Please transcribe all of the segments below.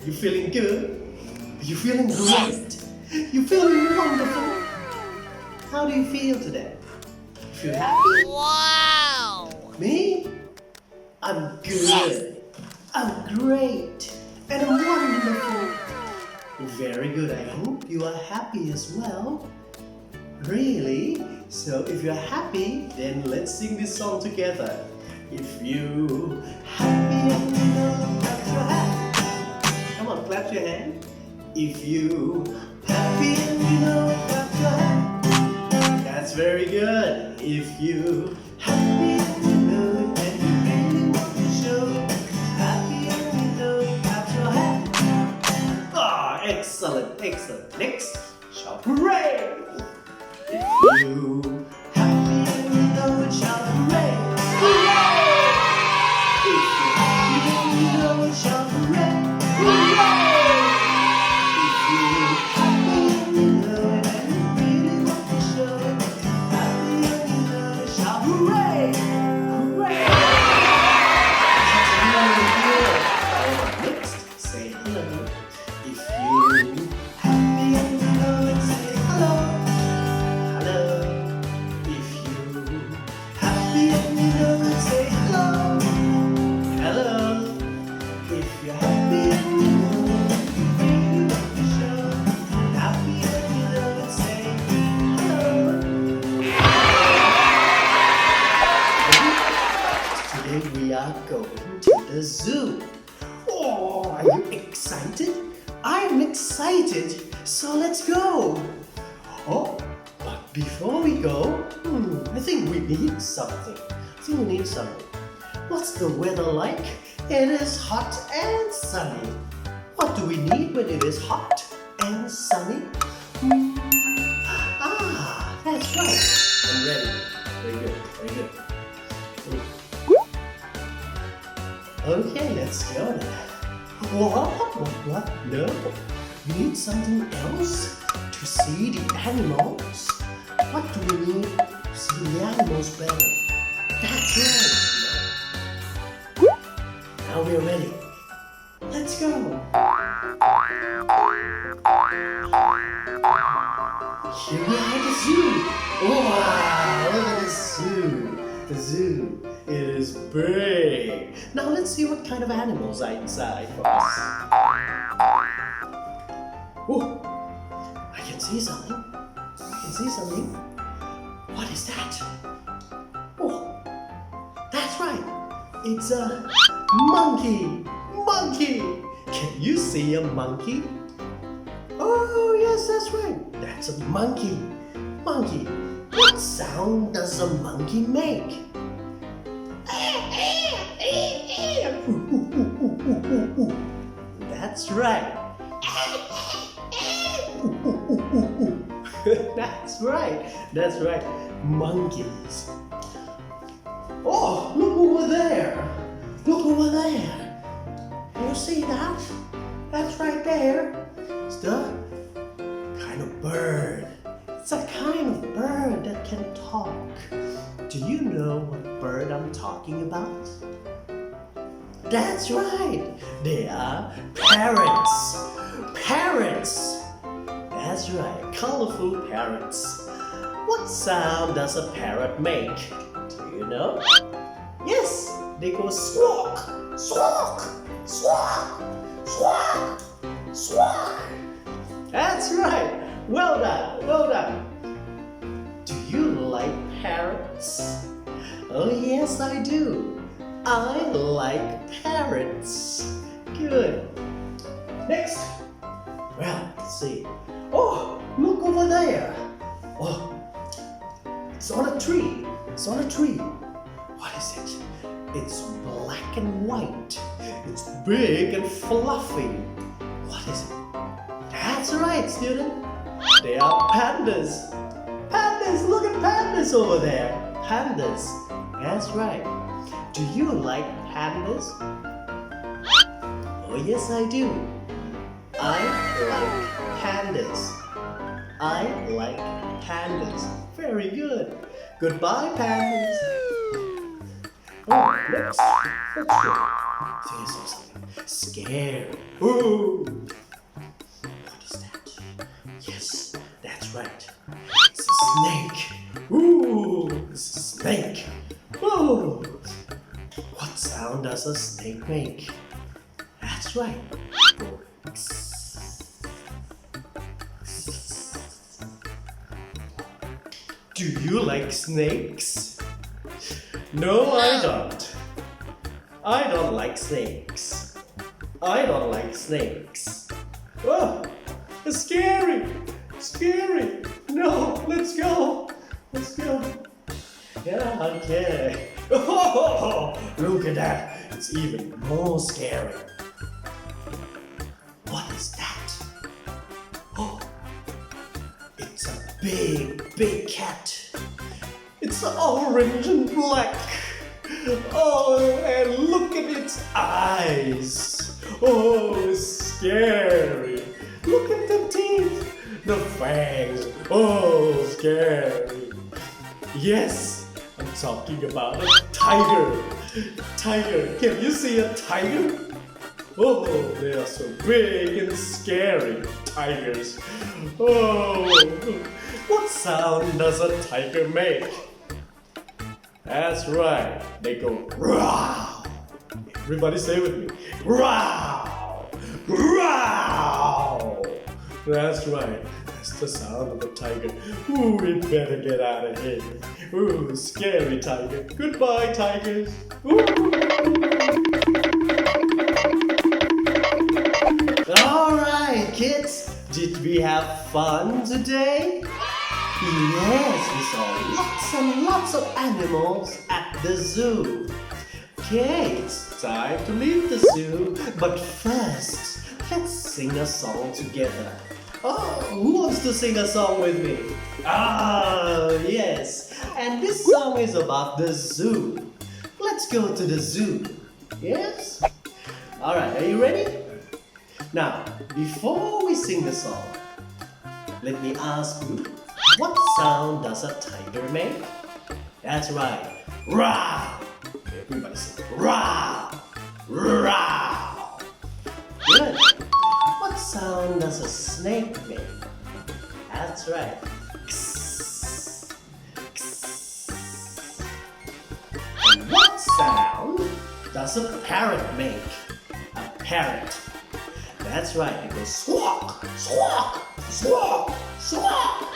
You feeling good? You feeling great? You feeling wonderful? How do you feel today? You feel happy? Wow! Me? I'm good. I'm great. And I'm wonderful. Very good. I hope you are happy as well. Really? So if you're happy, then let's sing this song together. If you happy and you know, clap your hand. Come on, clap your hand. If you happy and you know, clap your hand. That's very good. If you happy and you know it and you really want to show happy and you know it, clap your hand. Ah, excellent, excellent. Next, shout hooray! If you happy and you know it, shout hooray! Hooray! If you happy and you know it, shout hooray! Hooray! If you happy and you know it and you really want to show happy and you know it, shout hooray! Hooray! That's really good. Next, say hello. If you happy and you know it, say hello. Hello. If you happy and you know it, say hello. Hello. If you're happy and you know it, you really want to show happy and you know it, say hello. Today we are going to the zoo. Oh, are you excited? I'm excited. So let's go. Oh, but before we go, I think we need something. What's the weather like? It is hot and sunny. What do we need when it is hot and sunny? That's right. I'm ready. Very good, very good. Okay, let's go now. What? No. We need something else to see the animals. What do we need to see the animals better? That's right. Now we're ready. Let's go. Here we are at the zoo. Wow, look at the zoo. The zoo. It is big. Now let's see what kind of animals are inside for us. Oh, I can see something. What is that? Oh, that's right. It's a monkey. Can you see a monkey? Oh, yes, that's right. That's a monkey. What sound does a monkey make? That's right. That's right. Monkeys. Oh, look over there. You see that? That's right there. It's the kind of bird. It's a kind of bird that can talk. Do you know what bird I'm talking about? That's right. They are parrots. That's right. Colorful parrots. What sound does a parrot make? Do you know? Yes, they go squawk. That's right. Well done. Do you like parrots? Oh yes, I do. I like parrots. Good. Next. Well, let's see. Oh, look over there. Oh, it's on a tree. What is it? It's black and white. It's big and fluffy. What is it? That's right, student. They are pandas. Look at pandas over there. Pandas. That's right. Do you like pandas? Oh yes, I do. I like pandas. Very good. Goodbye, pandas. Oh, let's see. Say something scary. Ooh. What is that? Yes, that's right. It's a snake. Ooh, it's a snake. Ooh. What sound does a snake make? That's right. Do you like snakes? No, I don't. I don't like snakes. I don't like snakes. Oh, it's scary. Scary. No, let's go. Let's go. Yeah, okay. Oh, look at that. It's even more scary. What is that? Oh, it's a big cat. It's orange and black. Oh, and look at its eyes. Oh, it's scary. Look at the teeth, the fangs. Oh, scary. Yes, I'm talking about a tiger. Tiger, can you see a tiger? Oh, they are so big and scary, tigers. Oh, what sound does a tiger make? That's right, they go growl. Everybody say with me, growl, growl. That's right, that's the sound of a tiger. Ooh, we better get out of here. Ooh, scary tiger. Goodbye, tigers. Ooh. All right, kids, did we have fun today? Yes, we saw lots and lots of animals at the zoo. Okay, it's time to leave the zoo, but first, let's sing a song together. Oh, who wants to sing a song with me? Ah, yes, and this song is about the zoo. Let's go to the zoo. Yes? All right, are you ready? Now, before we sing the song, let me ask you, what sound does a tiger make? That's right, row. Everybody say row, row. Good. What sound does a snake make? That's right. And what sound does a parrot make? A parrot. That's right, it goes squawk, squawk, squawk, squawk.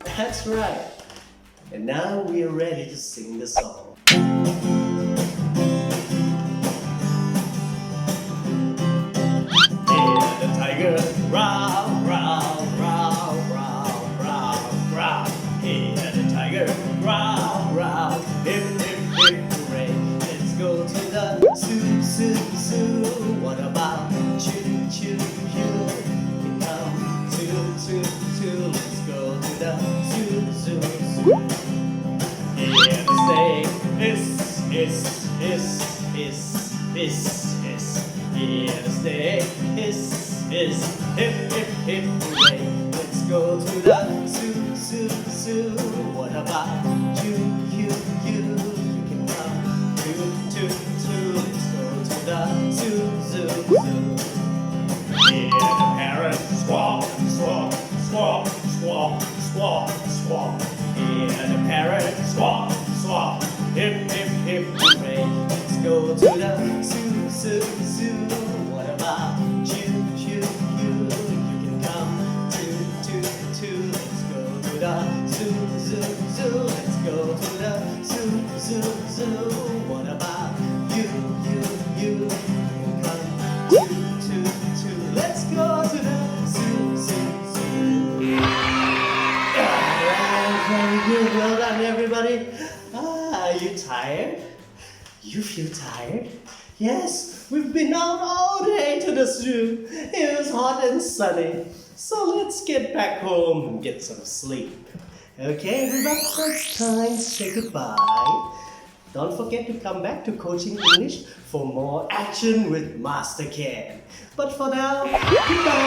That's right. And now we are ready to sing the song. Yeah, the tiger, row, row, row, row, row, row. Yeah, the tiger, row, row, hip, hip, hip, hooray. Let's go to the zoo, zoo, zoo. What about choo, choo, choo? We come to, let's go to the zoo, zoo, zoo. Yeah, the snake is. Yeah, the snake is. Hip, hip, hip, hooray. Let's go to the zoo, zoo, zoo. What about you? You can come to. Let's go to the zoo, zoo, zoo. Yeah, the parrot squawk, squawk, squawk, squawk, squawk, squawk. Yeah, the parrot squawk, squawk, hip, hip, hip, hooray. Let's go to the zoo, zoo, zoo. What about you? You can come to. Let's go to the zoo, zoo, zoo. Let's go to the zoo, zoo, zoo. What about you? You can come to. Let's go to the zoo, zoo, zoo. Very good, well done everybody. Are you tired? You feel tired? Yes, we've been out all day to the zoo. It was hot and sunny. So let's get back home and get some sleep. Okay, everybody, it's time to say goodbye. Don't forget to come back to Coaching English for more action with Master Ken. But for now, goodbye.